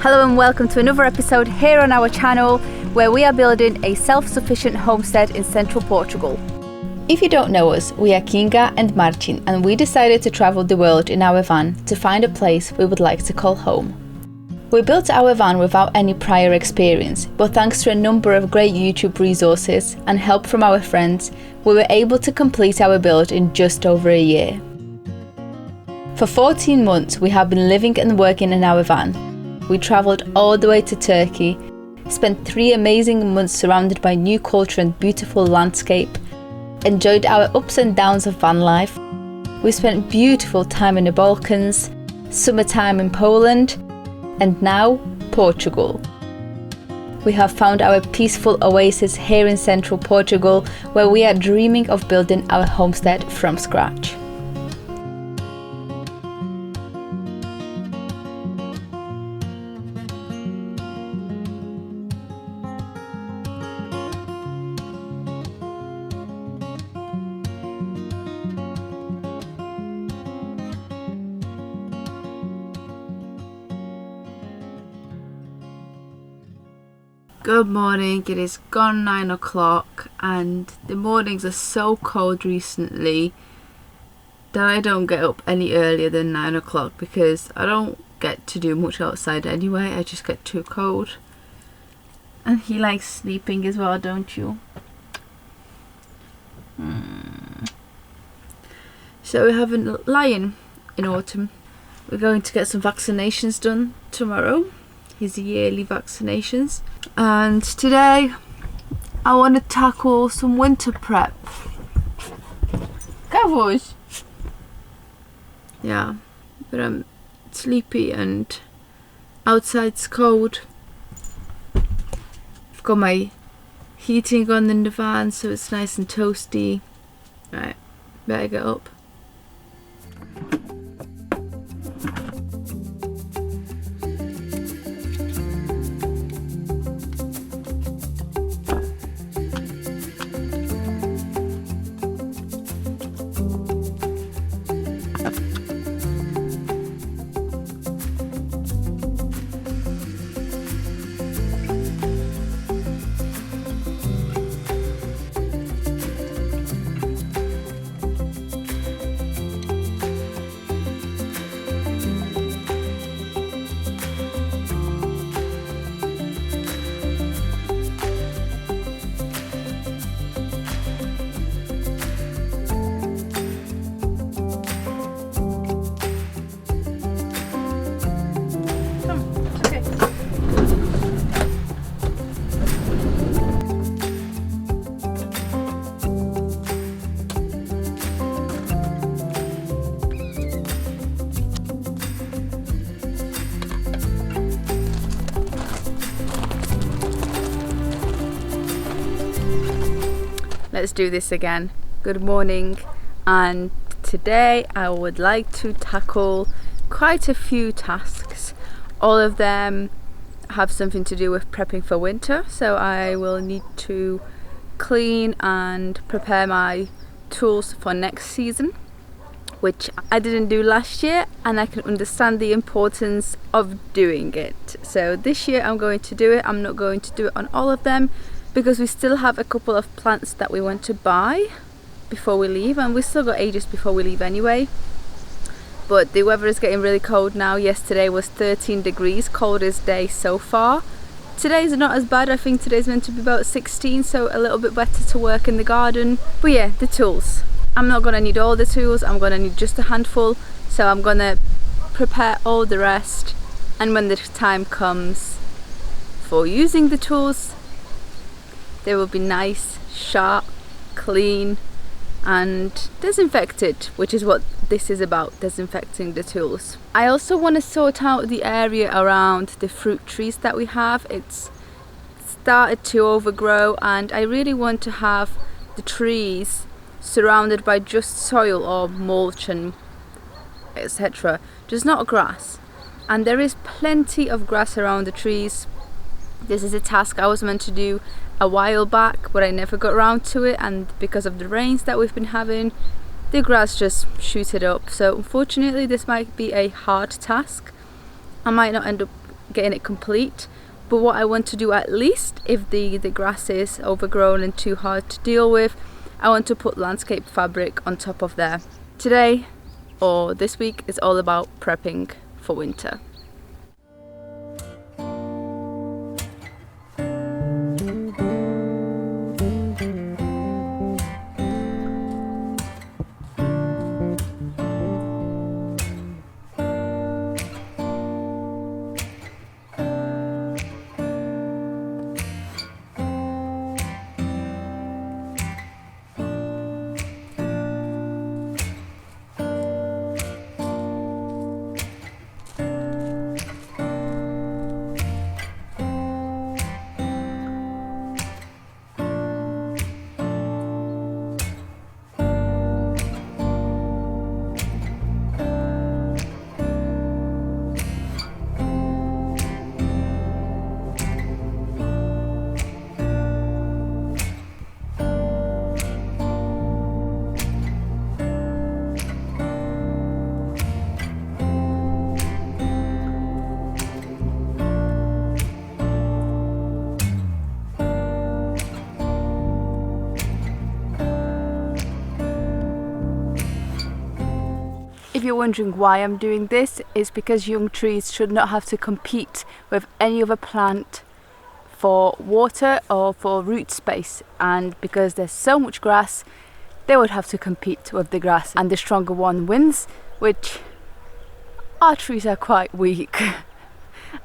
Hello and welcome to another episode here on our channel where we are building a self-sufficient homestead in central Portugal. If you don't know us, we are Kinga and Martin, and we decided to travel the world in our van to find a place we would like to call home. We built our van without any prior experience, but thanks to a number of great YouTube resources and help from our friends, we were able to complete our build in just over a year. For 14 months we have been living and working in our van. We travelled all the way to Turkey, spent 3 amazing months surrounded by new culture and beautiful landscape, enjoyed our ups and downs of van life. We spent beautiful time in the Balkans, summertime in Poland, and now Portugal. We have found our peaceful oasis here in central Portugal, where we are dreaming of building our homestead from scratch. Good morning, it is gone 9 o'clock and the mornings are so cold recently that I don't get up any earlier than 9 o'clock because I don't get to do much outside anyway. I just get too cold. And he likes sleeping as well, don't you? So we're having a lion in autumn. We're going to get some vaccinations done tomorrow. His yearly vaccinations. And today I want to tackle some winter prep. Gavos. Yeah, but I'm sleepy and outside's cold. I've got my heating on in the van so it's nice and toasty. Right, better get up. Let's do this again. Good morning, and today I would like to tackle quite a few tasks. All of them have something to do with prepping for winter, so I will need to clean and prepare my tools for next season, which I didn't do last year, and I can understand the importance of doing it. So this year I'm going to do it. I'm not going to do it on all of them because we still have a couple of plants that we want to buy before we leave, and we still got ages before we leave anyway. But the weather is getting really cold now. Yesterday was 13 degrees, coldest day so far. Today's not as bad. I think today's meant to be about 16, so a little bit better to work in the garden. But yeah, the tools. I'm not gonna need all the tools, I'm gonna need just a handful, so I'm gonna prepare all the rest, and when the time comes for using the tools, they will be nice, sharp, clean and disinfected, which is what this is about, disinfecting the tools. I also want to sort out the area around the fruit trees that we have. It's started to overgrow and I really want to have the trees surrounded by just soil or mulch and etc. Just not grass. And there is plenty of grass around the trees. This is a task I was meant to do a while back, but I never got around to it, and because of the rains that we've been having, the grass just shooted up. So unfortunately this might be a hard task. I might not end up getting it complete. But what I want to do, at least if the grass is overgrown and too hard to deal with, I want to put landscape fabric on top of there. Today, or this week, is all about prepping for winter. If you're wondering why I'm doing this, it's because young trees should not have to compete with any other plant for water or for root space, and because there's so much grass, they would have to compete with the grass, and the stronger one wins, which our trees are quite weak,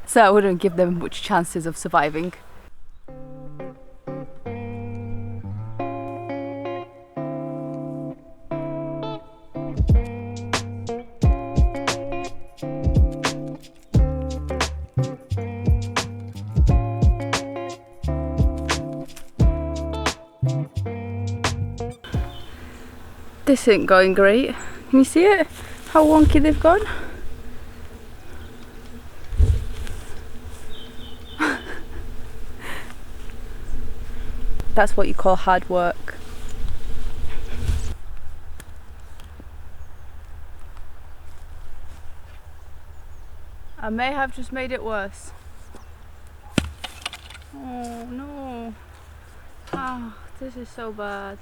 so I wouldn't give them much chances of surviving. This isn't going great. Can you see it? How wonky they've gone? That's what you call hard work. I may have just made it worse. Oh no. Oh, this is so bad.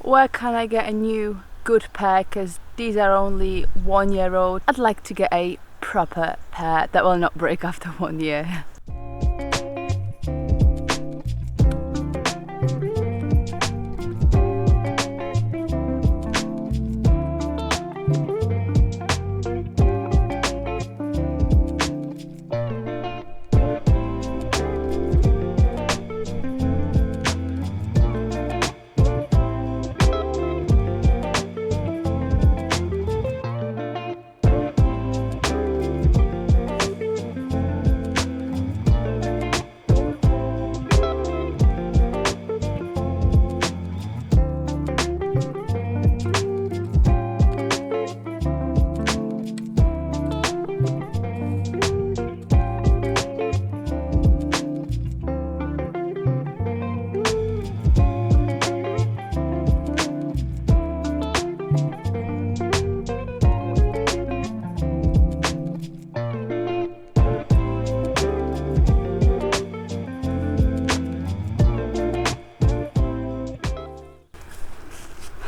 Where can I get a new good pair, because these are only 1 year old. I'd like to get a proper pair that will not break after 1 year.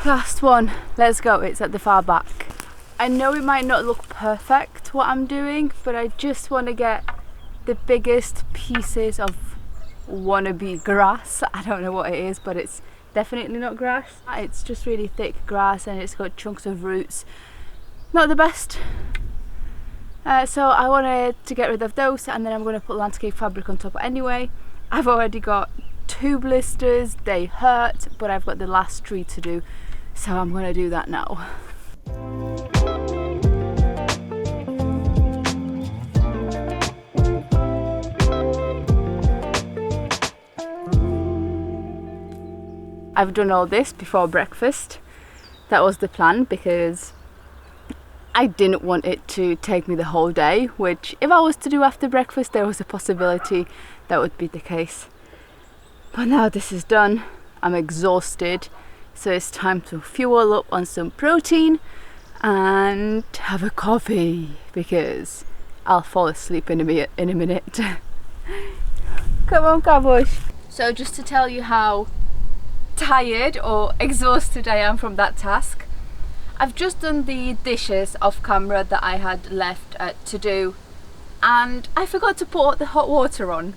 Last one, let's go. It's at the far back. I know it might not look perfect what I'm doing, but I just want to get the biggest pieces of wannabe grass. I don't know what it is, but it's definitely not grass. It's just really thick grass and it's got chunks of roots. Not the best. So I wanted to get rid of those, and then I'm going to put landscape fabric on top anyway. I've already got 2 blisters, they hurt, but I've got the last tree to do. So I'm going to do that now. I've done all this before breakfast. That was the plan, because I didn't want it to take me the whole day, which if I was to do after breakfast, there was a possibility that would be the case. But now this is done, I'm exhausted. So it's time to fuel up on some protein and have a coffee, because I'll fall asleep in a minute. Come on, Kabush. So just to tell you how tired or exhausted I am from that task, I've just done the dishes off camera that I had left to do, and I forgot to put the hot water on.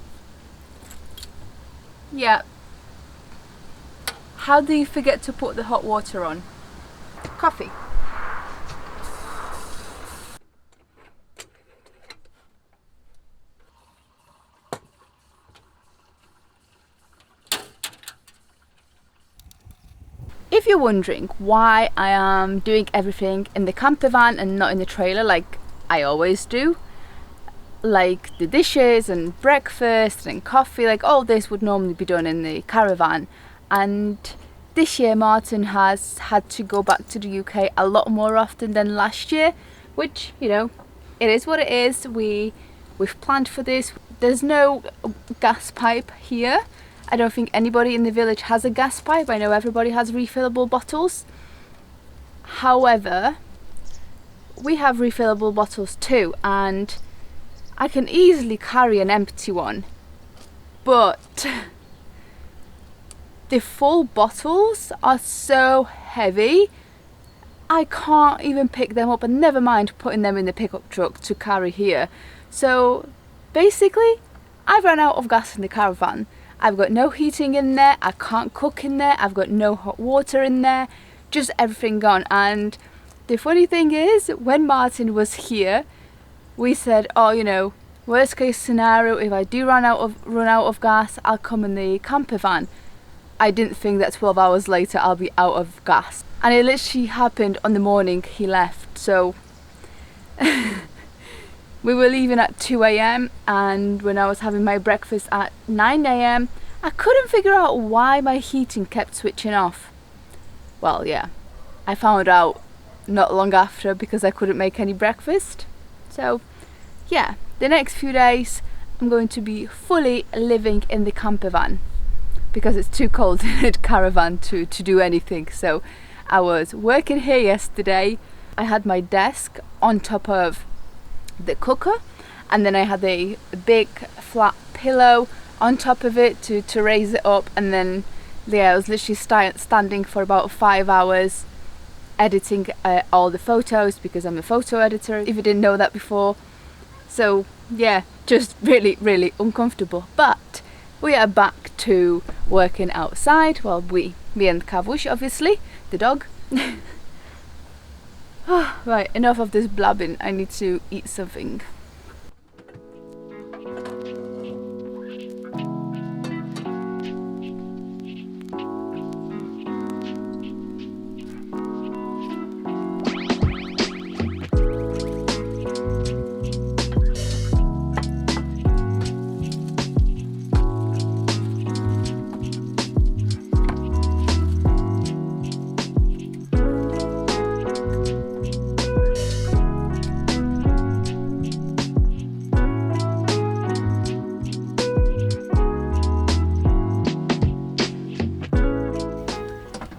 Yeah. How do you forget to put the hot water on? Coffee. If you're wondering why I am doing everything in the camper van and not in the trailer like I always do, like the dishes and breakfast and coffee, like all this would normally be done in the caravan, and this year Martin has had to go back to the UK a lot more often than last year, which, you know, it is what it is. We've planned for this. There's no gas pipe here. I don't think anybody in the village has a gas pipe. I know everybody has refillable bottles. However, we have refillable bottles too, and I can easily carry an empty one, but the full bottles are so heavy I can't even pick them up, and never mind putting them in the pickup truck to carry here. So basically I've run out of gas in the caravan. I've got no heating in there, I can't cook in there, I've got no hot water in there, just everything gone. And the funny thing is, when Martin was here, we said, oh, you know, worst case scenario, if I do run out of gas, I'll come in the camper van. I didn't think that 12 hours later I'll be out of gas. And it literally happened on the morning he left. So we were leaving at 2 AM, and when I was having my breakfast at 9 AM, I couldn't figure out why my heating kept switching off. Well, yeah, I found out not long after because I couldn't make any breakfast. So yeah, the next few days I'm going to be fully living in the camper van because it's too cold in a caravan to do anything. So I was working here yesterday. I had my desk on top of the cooker, and then I had a big flat pillow on top of it to raise it up, and then yeah, I was literally standing for about 5 hours editing all the photos because I'm a photo editor, if you didn't know that before. So yeah, just really uncomfortable. But we are back to working outside. Well, me and Kavush, obviously, the dog. Right, enough of this blabbing. I need to eat something.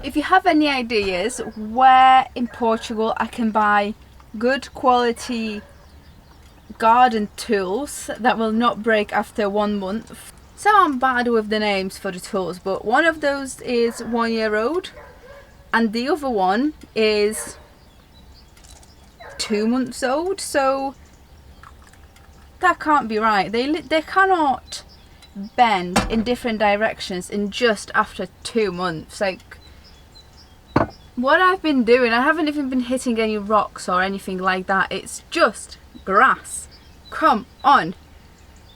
If you have any ideas where in Portugal I can buy good quality garden tools that will not break after 1 month. So I'm bad with the names for the tools, but one of those is 1 year old and the other one is 2 months old. So that can't be right. They cannot bend in different directions in just after 2 months. Like, what I've been doing, I haven't even been hitting any rocks or anything like that. It's just grass. Come on.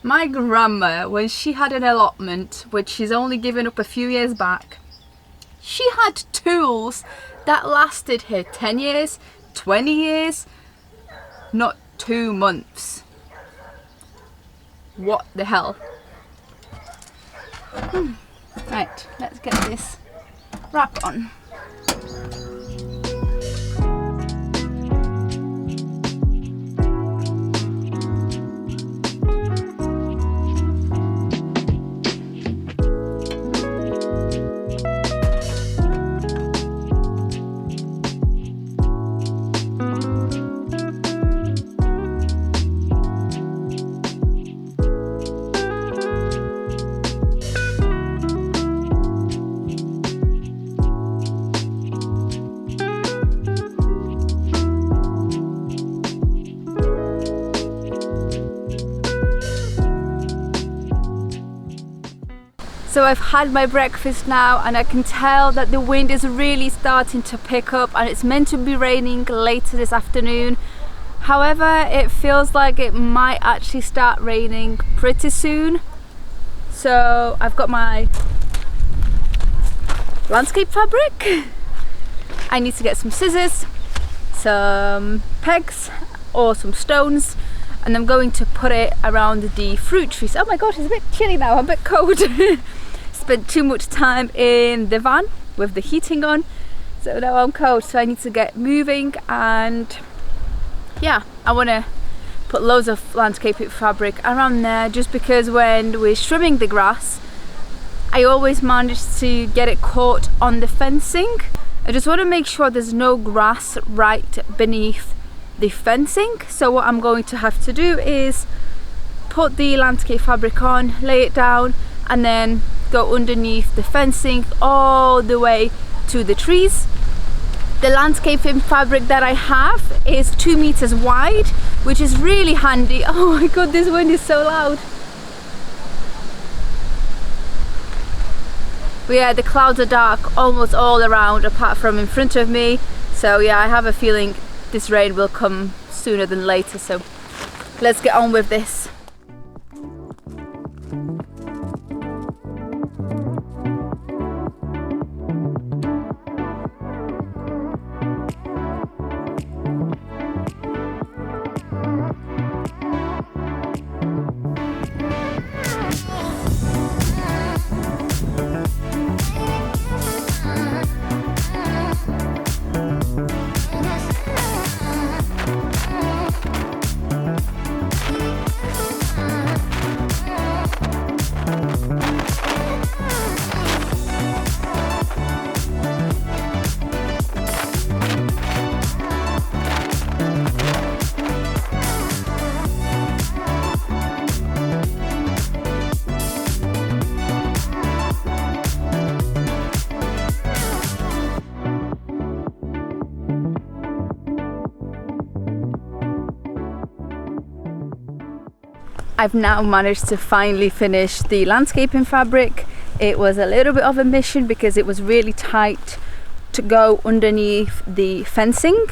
My grandma, when she had an allotment, which she's only given up a few years back, she had tools that lasted her 10 years, 20 years, not 2 months. What the hell? Right, let's get this wrap on. So I've had my breakfast now, and I can tell that the wind is really starting to pick up, and it's meant to be raining later this afternoon. However, it feels like it might actually start raining pretty soon. So I've got my landscape fabric. I need to get some scissors, some pegs or some stones, and I'm going to put it around the fruit trees. Oh my god, it's a bit chilly now, I'm a bit cold. Spent too much time in the van with the heating on, so now I'm cold, so I need to get moving. And yeah, I want to put loads of landscaping fabric around there, just because when we're trimming the grass I always manage to get it caught on the fencing. I just want to make sure there's no grass right beneath the fencing. So what I'm going to have to do is put the landscape fabric on, lay it down, and then go underneath the fencing all the way to the trees. The landscaping fabric that I have is 2 meters wide, which is really handy. Oh my god, this wind is so loud. But yeah, the clouds are dark almost all around apart from in front of me. So yeah, I have a feeling this rain will come sooner than later. So let's get on with this. I've now managed to finally finish the landscaping fabric. It was a little bit of a mission because it was really tight to go underneath the fencing,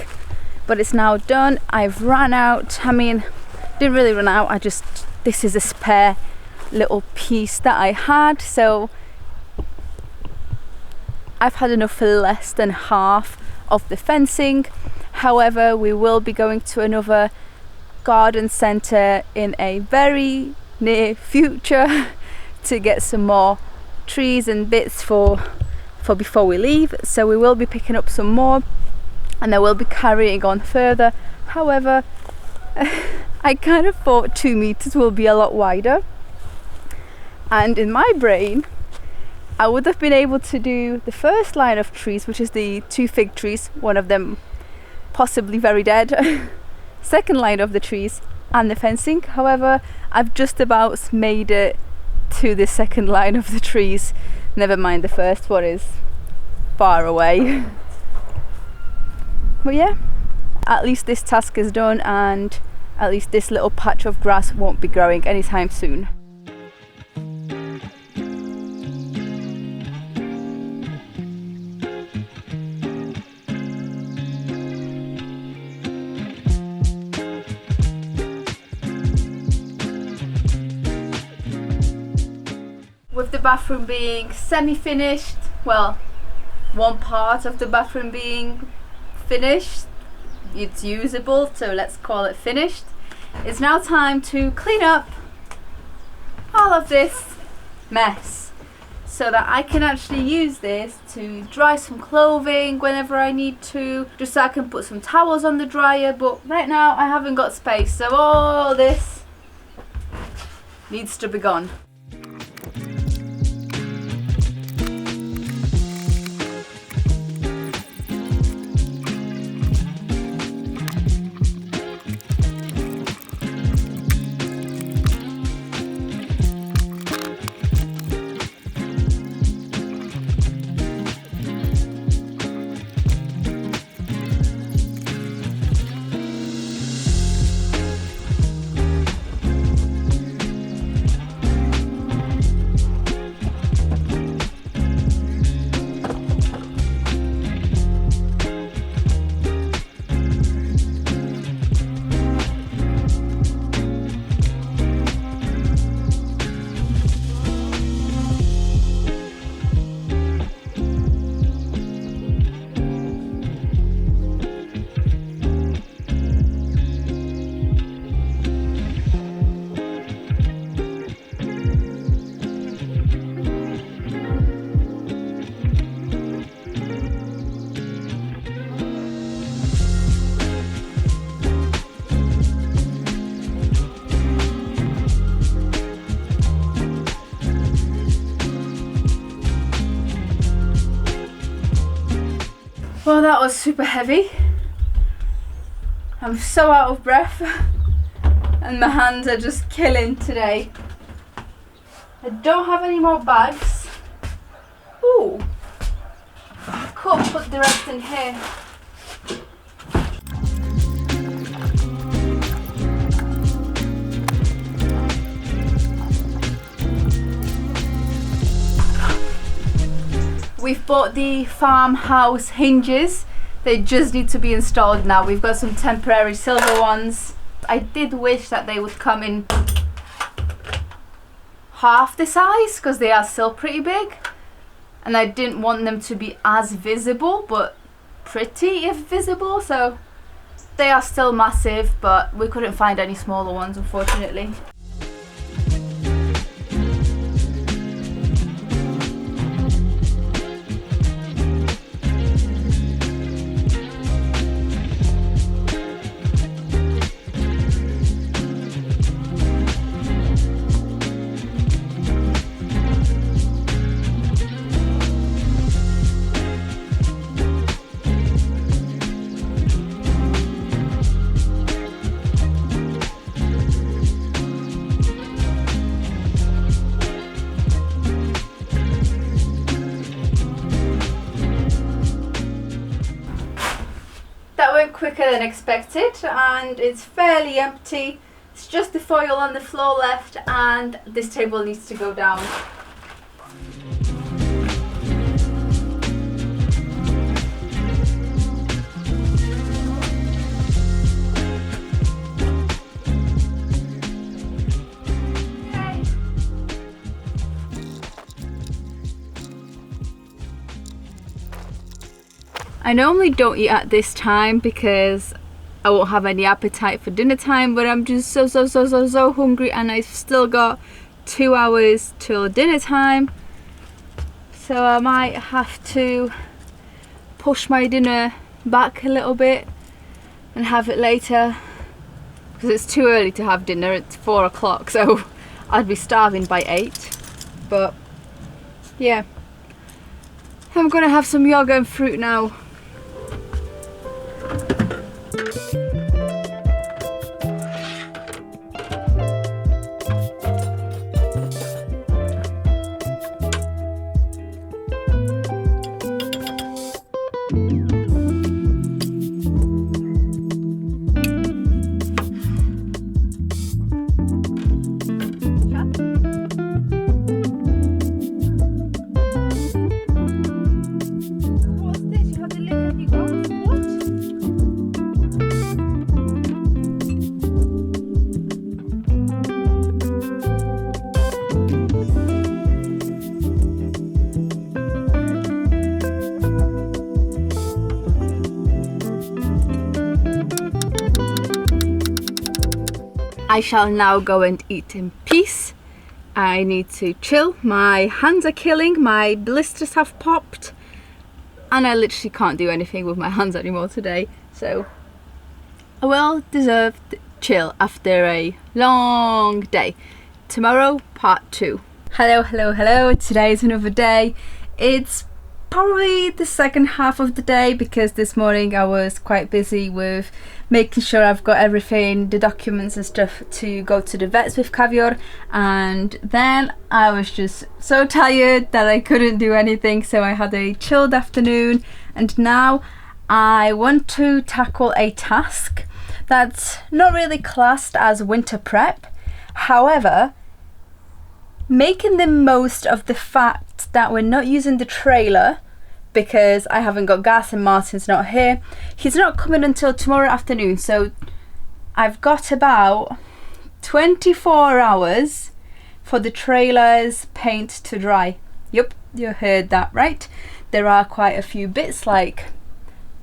but it's now done. I've run out, I mean, didn't really run out, this is a spare little piece that I had, so I've had enough for less than half of the fencing. However, we will be going to another garden centre in a very near future to get some more trees and bits for before we leave. So we will be picking up some more, and I will be carrying on further. However, I kind of thought 2 meters will be a lot wider, and in my brain I would have been able to do the first line of trees, which is the 2 fig trees, one of them possibly very dead, second line of the trees and the fencing. However, I've just about made it to the second line of the trees, never mind the first one is far away. But yeah, at least this task is done, and at least this little patch of grass won't be growing anytime soon. With the bathroom being semi-finished, well, one part of the bathroom being finished, it's usable, so let's call it finished. It's now time to clean up all of this mess so that I can actually use this to dry some clothing whenever I need to, just so I can put some towels on the dryer. But right now I haven't got space, so all this needs to be gone. Well, that was super heavy. I'm so out of breath and my hands are just killing today. I don't have any more bags. Ooh, I could put the rest in here. We've bought the farmhouse hinges. They just need to be installed now. We've got some temporary silver ones. I did wish that they would come in half the size because they are still pretty big. And I didn't want them to be as visible, but pretty if visible. So they are still massive, but we couldn't find any smaller ones, unfortunately. That went quicker than expected and it's fairly empty. It's just the foil on the floor left and this table needs to go down. I normally don't eat at this time because I won't have any appetite for dinner time, but I'm just so hungry and I've still got 2 hours till dinner time. So I might have to push my dinner back a little bit and have it later because it's too early to have dinner. It's 4 o'clock, so I'd be starving by 8. But yeah, I'm gonna have some yogurt and fruit now. I shall now go and eat in peace. I need to chill. My hands are killing, my blisters have popped, and I literally can't do anything with my hands anymore today. So a well-deserved chill after a long day. Tomorrow, part 2. Hello. Today is another day. It's probably the second half of the day because this morning I was quite busy with making sure I've got everything, the documents and stuff to go to the vets with Caviar, and then I was just so tired that I couldn't do anything, so I had a chilled afternoon, and now I want to tackle a task that's not really classed as winter prep. However, making the most of the fact that we're not using the trailer because I haven't got gas and Martin's not here. He's not coming until tomorrow afternoon, so I've got about 24 hours for the trailer's paint to dry. Yep, you heard that right. There are quite a few bits like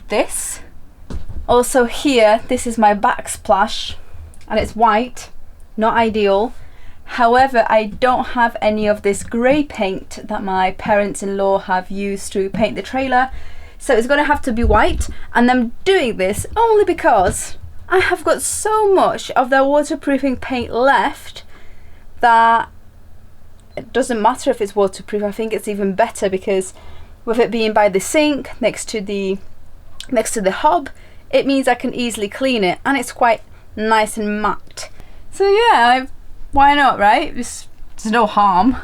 this. Also here, this is my backsplash and it's white, not ideal. However, I don't have any of this grey paint that my parents-in-law have used to paint the trailer, so it's going to have to be white, and I'm doing this only because I have got so much of the waterproofing paint left that it doesn't matter if it's waterproof. I think it's even better because with it being by the sink next to the next to the hob, it means I can easily clean it, and it's quite nice and matte. So yeah, why not, right? There's no harm.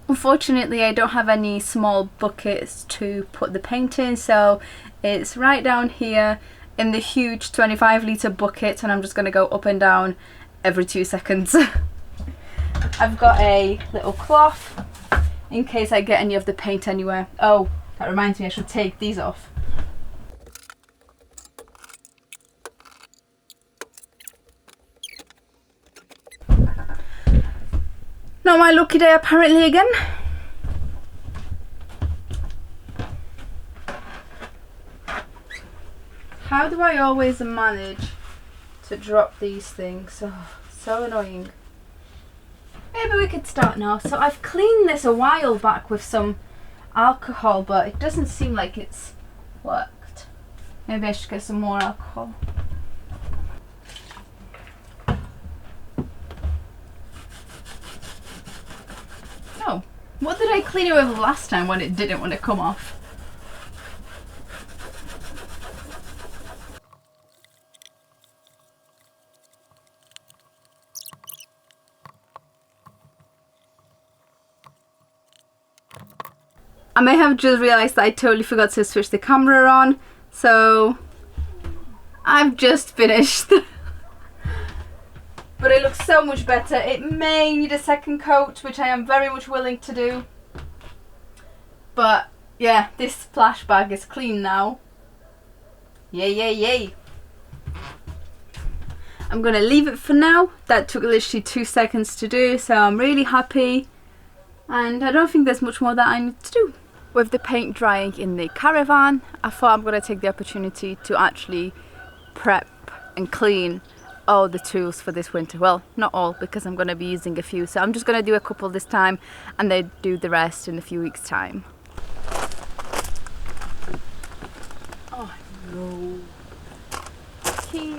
Unfortunately, I don't have any small buckets to put the paint in, so it's right down here in the huge 25-litre bucket, and I'm just going to go up and down every 2 seconds. I've got a little cloth in case I get any of the paint anywhere. Oh, that reminds me, I should take these off. Not my lucky day apparently again. How do I always manage to drop these things? Oh, so annoying. Maybe we could start now. So I've cleaned this a while back with some alcohol, but it doesn't seem like it's worked. Maybe I should get some more alcohol. Oh, what did I clean it with last time when it didn't want to come off? I may have just realised that I totally forgot to switch the camera on, so I've just finished. But it looks so much better. It may need a second coat, which I am very much willing to do. But yeah, this splash bag is clean now. Yay, yay, yay. I'm gonna leave it for now. That took literally 2 seconds to do, so I'm really happy. And I don't think there's much more that I need to do. With the paint drying in the caravan, I thought I'm gonna take the opportunity to actually prep and clean all the tools for this winter. Well, not all, because I'm going to be using a few, so I'm just going to do a couple this time and then do the rest in a few weeks time. Oh no. Key.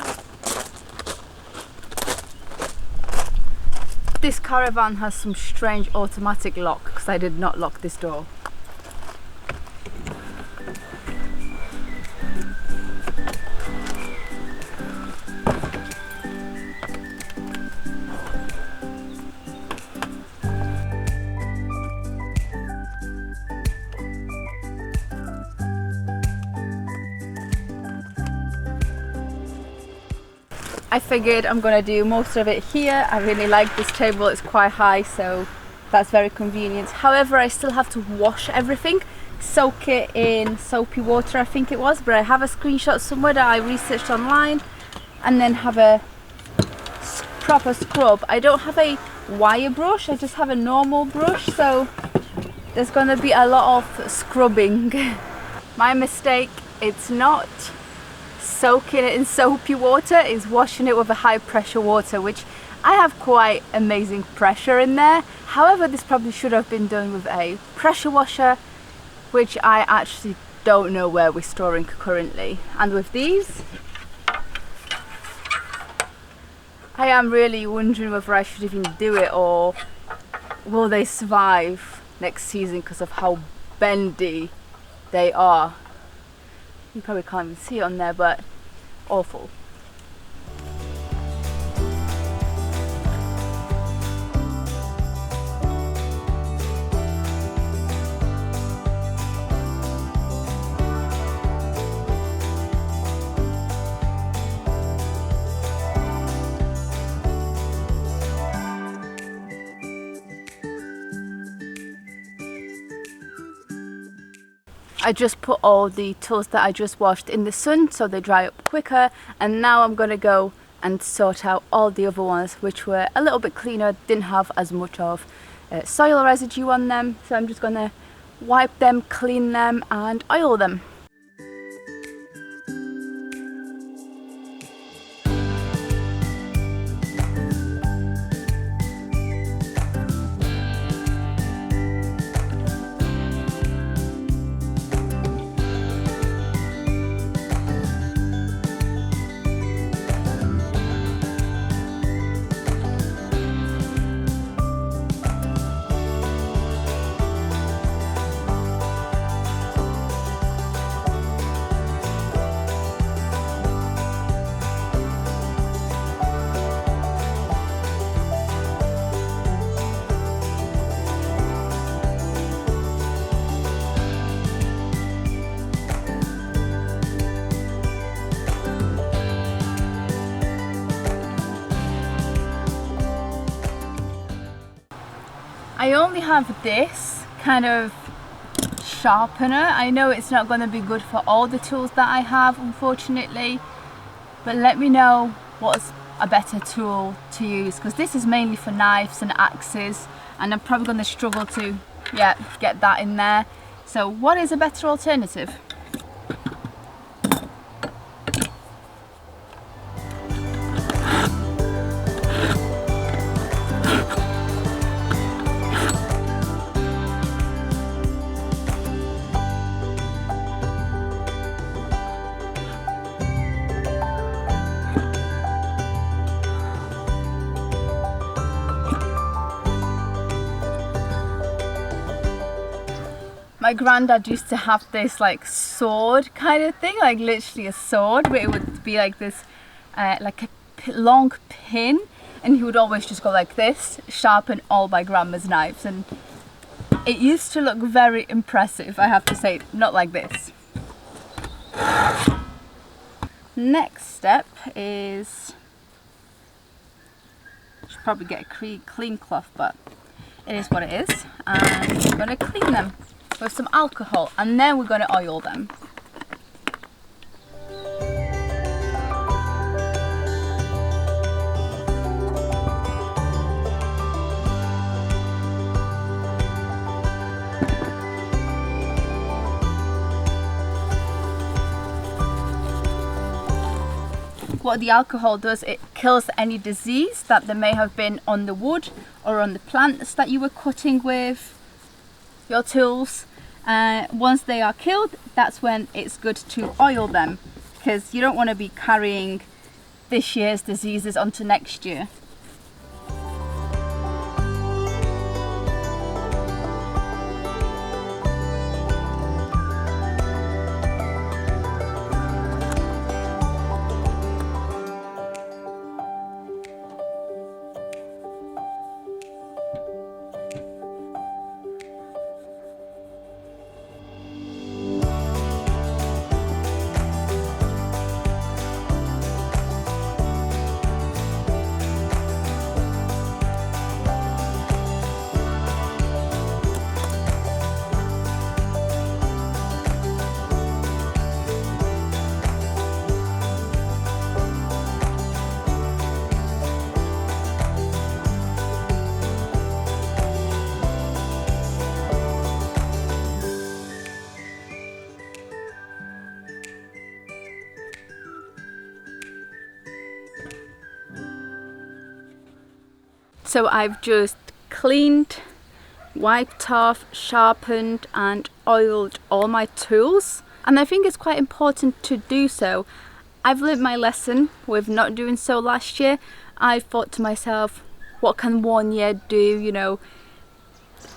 This caravan has some strange automatic lock because I did not lock this door. I figured I'm gonna do most of it here. I really like this table, it's quite high, so that's very convenient. However, I still have to wash everything, soak it in soapy water I think it was, but I have a screenshot somewhere that I researched online, and then have a proper scrub. I don't have a wire brush, I just have a normal brush, so there's gonna be a lot of scrubbing. My mistake, it's not soaking it in soapy water, is washing it with a high pressure water, which I have quite amazing pressure in there. However, this probably should have been done with a pressure washer, which I actually don't know where we're storing currently. And with these, I am really wondering whether I should even do it, or will they survive next season because of how bendy they are. You probably can't even see it on there, but awful. I just put all the tools that I just washed in the sun so they dry up quicker, and now I'm gonna go and sort out all the other ones which were a little bit cleaner, didn't have as much of soil residue on them, so I'm just gonna wipe them, clean them and oil them. I only have this kind of sharpener. I know it's not going to be good for all the tools that I have, unfortunately, but let me know what's a better tool to use, because this is mainly for knives and axes, and I'm probably going to struggle to get that in there. So what is a better alternative? My granddad used to have this like sword kind of thing, like literally a sword, but it would be like this, like a long pin, and he would always just go like this, sharpen all my grandma's knives, and it used to look very impressive, I have to say, not like this. Next step is, should probably get a clean cloth, but it is what it is, and I'm going to clean them with some alcohol, and then we're going to oil them. What the alcohol does, it kills any disease that there may have been on the wood or on the plants that you were cutting with your tools. Once they are killed, that's when it's good to oil them, because you don't want to be carrying this year's diseases onto next year. So I've just cleaned, wiped off, sharpened and oiled all my tools, and I think it's quite important to do so. I've learned my lesson with not doing so last year. I thought to myself, what can 1 year do, you know,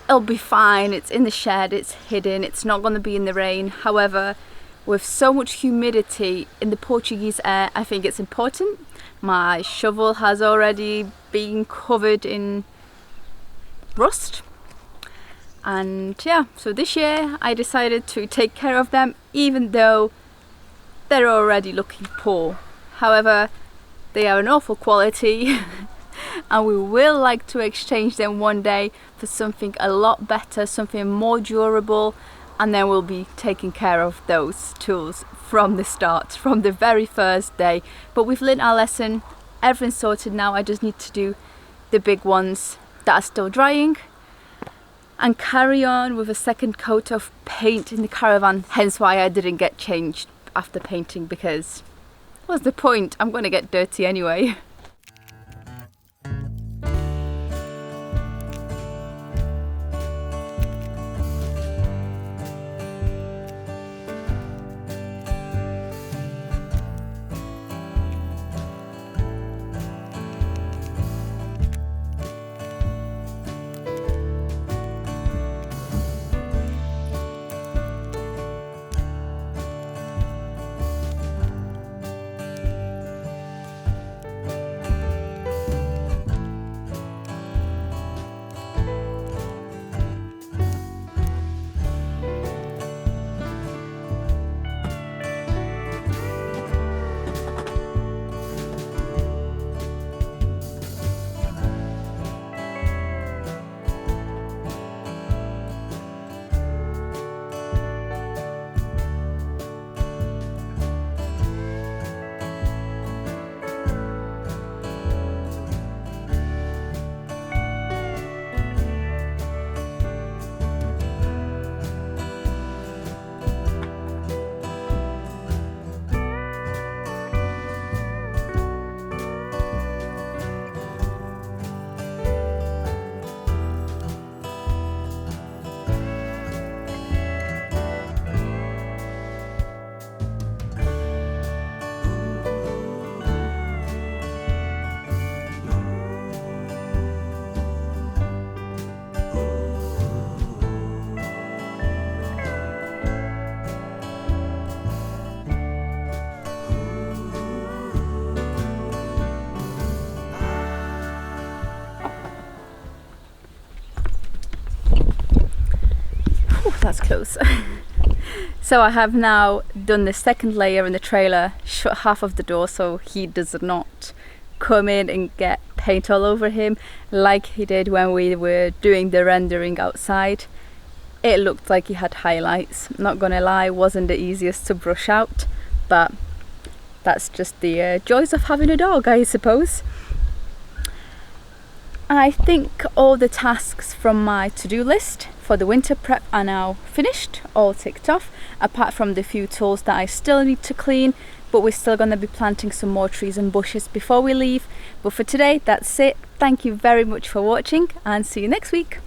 it'll be fine, it's in the shed, it's hidden, it's not going to be in the rain. However, with so much humidity in the Portuguese air, I think it's important. My shovel has already been covered in rust, and yeah, so this year I decided to take care of them, even though they're already looking poor. However, they are an awful quality and we will like to exchange them one day for something a lot better, something more durable, and then we'll be taking care of those tools from the start, from the very first day. But we've learned our lesson, everything's sorted now. I just need to do the big ones that are still drying and carry on with a second coat of paint in the caravan, hence why I didn't get changed after painting, because what's the point? I'm going to get dirty anyway. that's close. So I have now done the second layer in the trailer, shut half of the door so he does not come in and get paint all over him like he did when we were doing the rendering outside. It looked like he had highlights. Not gonna lie, wasn't the easiest to brush out, but that's just the joys of having a dog, I suppose. I think all the tasks from my to-do list for the winter prep are now finished, all ticked off, apart from the few tools that I still need to clean, but we're still going to be planting some more trees and bushes before we leave. But for today, that's it. Thank you very much for watching and see you next week.